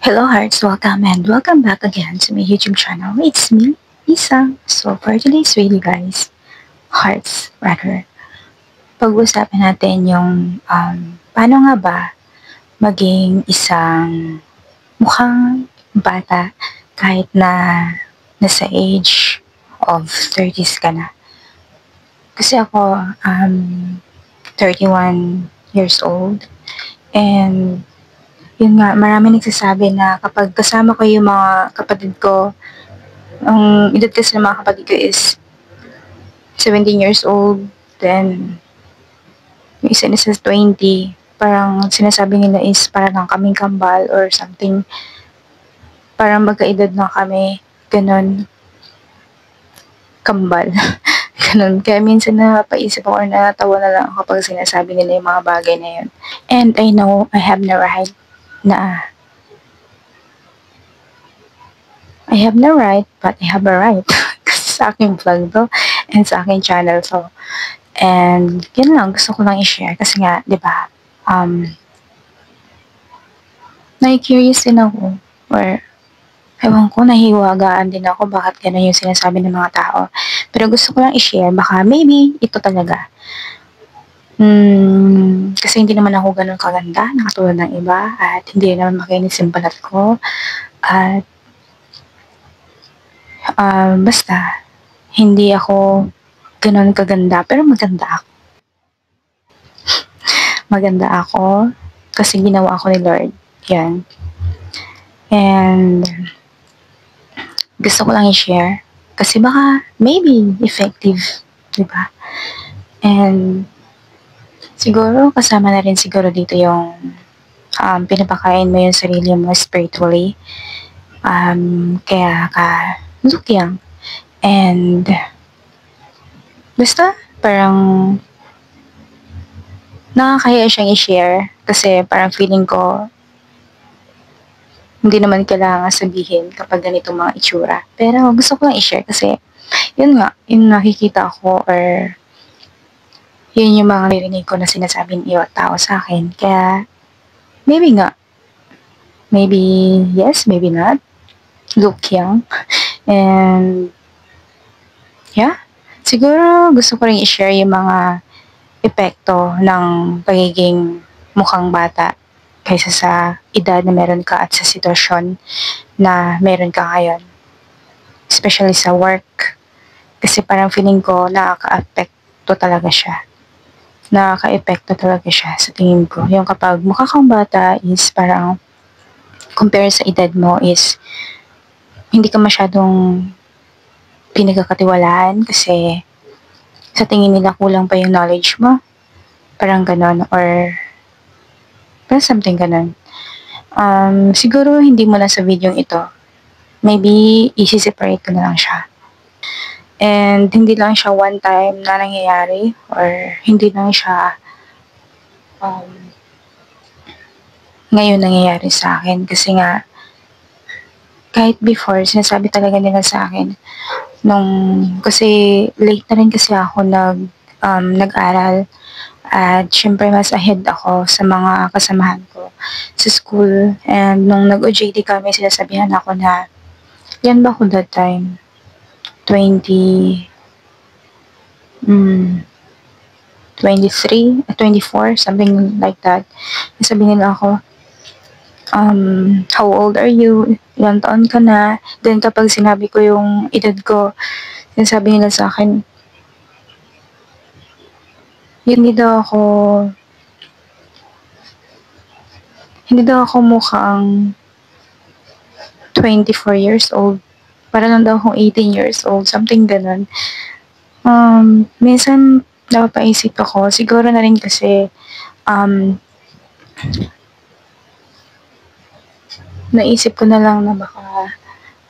Hello hearts, welcome and welcome back again to my YouTube channel. It's me, Isa. So for today's video guys, hearts rather, pag-usapan natin yung paano nga ba maging isang mukhang bata kahit na nasa age of 30s ka na. Kasi ako 31 years old and yun nga, marami nagsasabi na kapag kasama ko yung mga kapatid ko, ang edad kasi ng mga kapatid ko is 17 years old, then yung isa na sa 20, parang sinasabi nila is parang kaming kambal or something, parang magkaedad na kami, ganun, kambal, ganun. Kaya minsan napaisip ako or natawa na lang ako kapag sinasabi nila yung mga bagay na yun. And I know I have no right na I have no right, but I have a right. Kasi sa aking vlog to, and sa aking channel to. And, yun lang, gusto ko lang i-share. Kasi nga, di ba, na-curious din ako. Or, ewan ko, nahiwagaan din ako bakit gano'n yung sinasabi ng mga tao. Pero gusto ko lang i-share, baka maybe ito talaga. Kasi hindi naman ako ganun kaganda, nakatulad ng iba, at hindi naman makinis yung balat ko. At, basta, hindi ako ganun kaganda, pero maganda ako. Maganda ako kasi ginawa ako ni Lord. Yan. And gusto ko lang i-share kasi baka maybe effective, di ba? And siguro kasama na rin siguro dito yung pinapakain mo yung sarili mo spiritually. Kaya ka look young. And basta parang nakakaya siyang i-share kasi parang feeling ko hindi naman kailangan sabihin kapag ganitong mga itsura. Pero gusto ko lang i-share kasi yun nga, yung nakikita ko or yun yung mga narinig ko na sinasabi ng ibang tao sa akin. Kaya maybe nga, maybe yes, maybe not. Look young. And yeah, siguro gusto ko rin i-share yung mga epekto ng pagiging mukhang bata kaysa sa edad na meron ka at sa sitwasyon na meron ka ngayon. Especially sa work. Kasi parang feeling ko nakaka-apekto talaga siya. Nakaka-epekto talaga siya sa tingin ko. Yung kapag mukha kang bata is parang compare sa edad mo is hindi ka masyadong pinagkakatiwalaan kasi sa tingin nila kulang pa yung knowledge mo. Parang ganon or parang something ganon. Siguro hindi mo na sa video ito. Maybe isi-separate ko na lang siya. And hindi lang siya one time na nangyayari or hindi lang siya ngayon nangyayari sa akin kasi nga kahit before sinasabi talaga nila sa akin kasi late na rin kasi ako nag-aral at syempre mas ahead ako sa mga kasamahan ko sa school and nung nag-OJT kami sinasabihan ako na yan ba ako that time 23, 24, something like that. Sabihin nila ako, how old are you? Ilang taon ka na? Then kapag sinabi ko yung edad ko, sinasabi nila sa akin, hindi daw ako mukhang 24 years old. Para lang daw akong 18 years old, something ganun. Minsan, napapaisip ako, siguro na rin kasi, naisip ko na lang na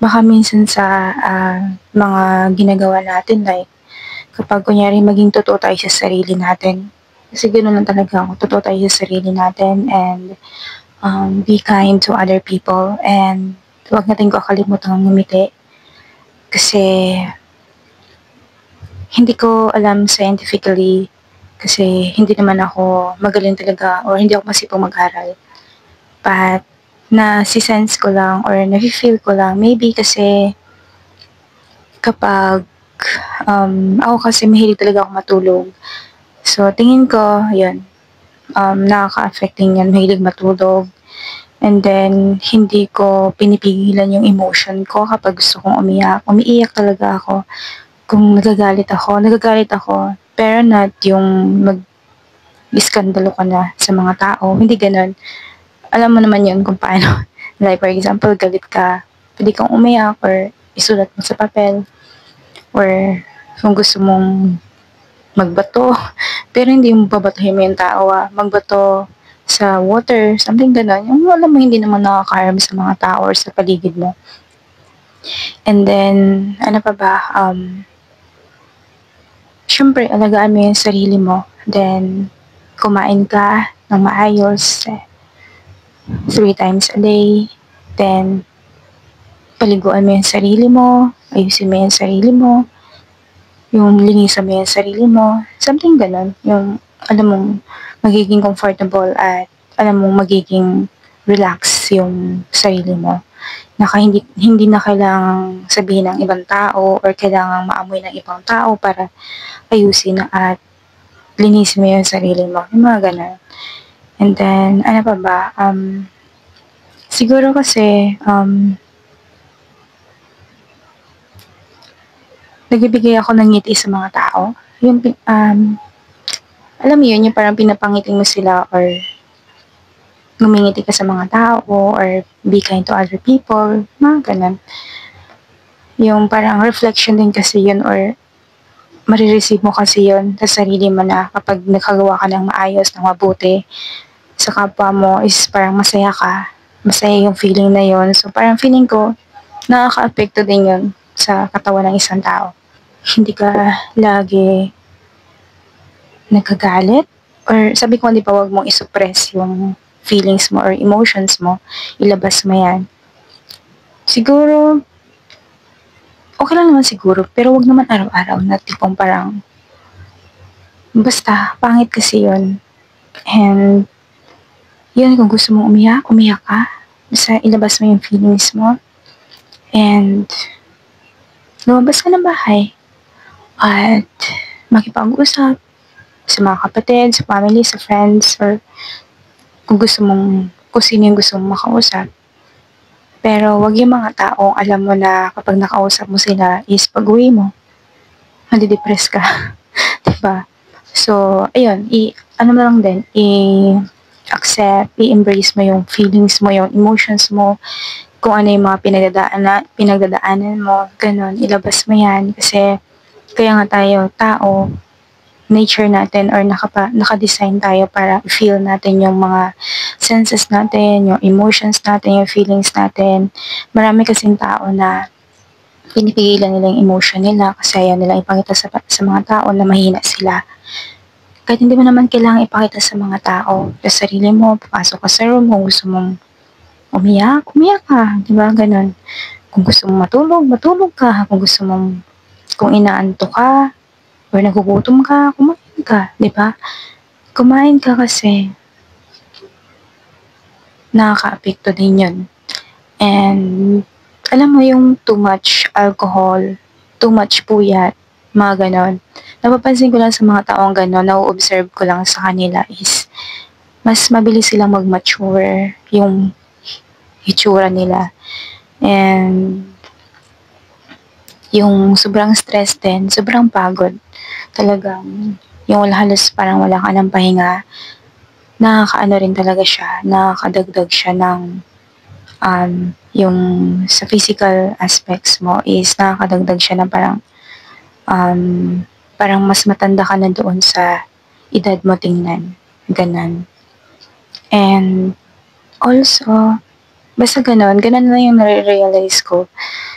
baka minsan sa mga ginagawa natin, like, kapag kunyari maging totoo tayo sa sarili natin, kasi gano'n lang talaga ako, totoo tayo sa sarili natin, and be kind to other people, and huwag natin kakalimutan ngumiti, kasi hindi ko alam scientifically, kasi hindi naman ako magaling talaga, or hindi ako masipag mag-aral, but na si-sense ko lang or nafe-feel ko lang. Maybe kasi kapag ako kasi mahilig talaga ako matulog. So, tingin ko, yun, nakaka-affecting yan, mahilig matulog. And then, hindi ko pinipigilan yung emotion ko kapag gusto kong umiyak. Umiiyak talaga ako. Kung nagagalit ako. Pero not yung mag-iskandalo ka na sa mga tao. Hindi ganun. Alam mo naman yun kung paano. Like, for example, galit ka. Pwede kang umiyak or isulat mo sa papel. Or kung gusto mong magbato. Pero hindi mo babatuhin mo yung tao, magbato sa water, something ganon. Yung alam mo hindi naman nakaka-harm sa mga tao or sa paligid mo. And then, ano pa ba? Syempre, alagaan mo yung sarili mo. Then, kumain ka ng maayos, 3 times a day. Then, paliguan mo yung sarili mo, ayusin mo yung sarili mo, yung linisan mo yung sarili mo, something ganon. Yung, alam mong, magiging comfortable at alam mong magiging relax yung sarili mo. Hindi na kailangang sabihin ng ibang tao or kailangang maamoy ng ibang tao para ayusin at linisin mo yung sarili mo. Yung mga ganon. And then, ano pa ba? Siguro kasi, nagbibigay ako ng ngiti sa mga tao. Yung, alam mo yun, yung parang pinapangiting mo sila or ngumingiti ka sa mga tao or be kind to other people, mga ganun. Yung parang reflection din kasi yun or marireceive mo kasi yun sa sarili mo na kapag nakagawa ka ng maayos, ng mabuti sa kapwa mo is parang masaya ka. Masaya yung feeling na yun. So parang feeling ko, nakaka-apekto din yun sa katawan ng isang tao. Hindi ka lagi nagkagalit or sabi ko, di ba, wag mong isuppress yung feelings mo or emotions mo, ilabas mo yan. Siguro, okay lang naman siguro, pero wag naman araw-araw na tipong parang, basta, pangit kasi yun. And, yun, kung gusto mong umiyak, umiyak ka. Basta ilabas mo yung feelings mo. And, lumabas ka ng bahay. At, makipag-usap sa mga kapatid, sa family, sa friends, or kung sino yung gusto mong makausap. Pero wag yung mga taong alam mo na kapag nakausap mo sila is pag-uwi mo, madidepress ka. Diba? So, ayun, ano mo lang din, accept, i-embrace mo yung feelings mo, yung emotions mo, kung ano yung mga pinagdadaanan mo, ganun, ilabas mo yan. Kasi, kaya nga tayo, tao, nature natin or naka-design tayo para feel natin yung mga senses natin, yung emotions natin, yung feelings natin. Marami kasing tao na pinipigilan nila yung emotion nila kasi ayaw nila ipakita sa mga tao na mahina sila. Kahit hindi mo naman kailangan ipakita sa mga tao, sa sarili mo, papasok ka sa room, kung gusto mong umiyak, umiyak ka, di ba? Ganun. Kung gusto mong matulog, matulog ka. Kung inaanto ka, or nagugutom ka, kumain ka, di ba? Kumain ka kasi nakaka-apekto din yun. And alam mo yung too much alcohol, too much puyat, mga ganon. Napapansin ko lang sa mga taong ganon, na-observe ko lang sa kanila is mas mabilis silang mag-mature yung itsura nila. And yung sobrang stress din, sobrang pagod. Talagang yung halos parang wala ka ng pahinga, nakakaano rin talaga siya, nakakadagdag siya ng yung sa physical aspects mo is nakakadagdag siya ng parang mas matanda ka na doon sa edad mo tingnan. Ganon. And also, basta ganon na yung nare-realize ko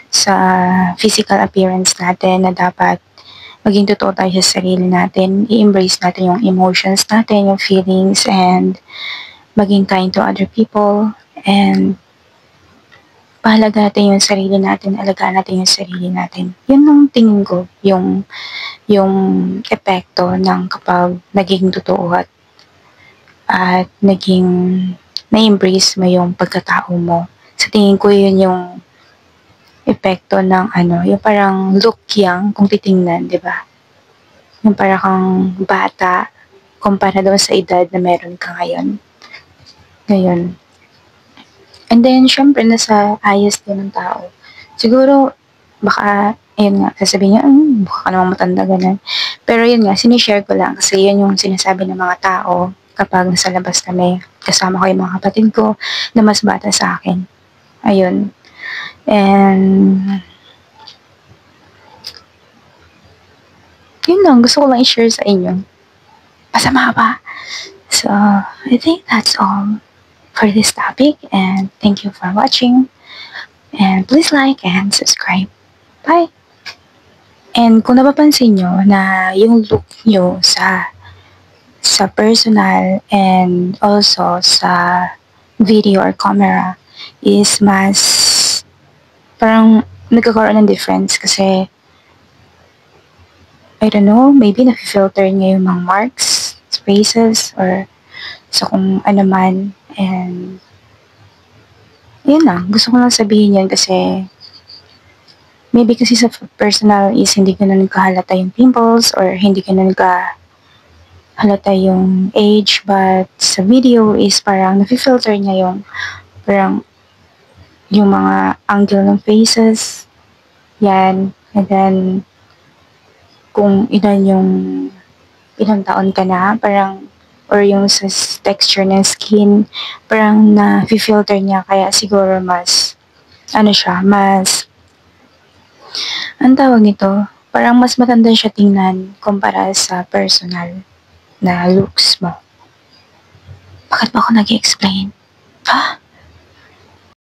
sa physical appearance natin na dapat maging totoo tayo sa sarili natin, i-embrace natin yung emotions natin, yung feelings, and maging kind to other people, and pahalaga natin yung sarili natin, alagaan natin yung sarili natin. Yun ang tingin ko, yung epekto ng kapag naging totoo at naging na-embrace mo yung pagkatao mo. Sa tingin ko yun yung epekto ng yung parang look young kung titingnan, 'di ba? Yung parang kang bata kumpara doon sa edad na meron ka ngayon. Ngayon. And then, syempre, nasa ayos din ng tao. Siguro, baka, ayun nga, sasabihin niya, baka ka namang matanda, ganun. Pero yun nga, sinishare ko lang kasi yun yung sinasabi ng mga tao kapag nasa labas kami. Kasama ko yung mga kapatid ko na mas bata sa akin. Ayun. And, yun lang, gusto ko lang i-share sa inyo. Masama ba? So, I think that's all for this topic, and thank you for watching. And please like and subscribe. Bye! And kung napapansin nyo na yung look nyo sa personal and also sa video or camera is mas parang nagkakaroon ng difference kasi I don't know, maybe na-filter niya yung mga marks, spaces, or sa kung ano man. And yun lang, gusto ko lang sabihin yun kasi maybe kasi sa personal is hindi ko na nagkahalata yung pimples or hindi ko na nagkahalata yung age, but sa video is parang nafi-filter niya yung parang yung mga angle ng faces, yan. And then kung ilang taon ka na, parang or yung sa texture ng skin, parang na-filter niya kaya siguro mas mas ang tawag nito, parang mas matanda siya tingnan kumpara sa personal na looks mo. Bakit ba ako nag-explain? Ha?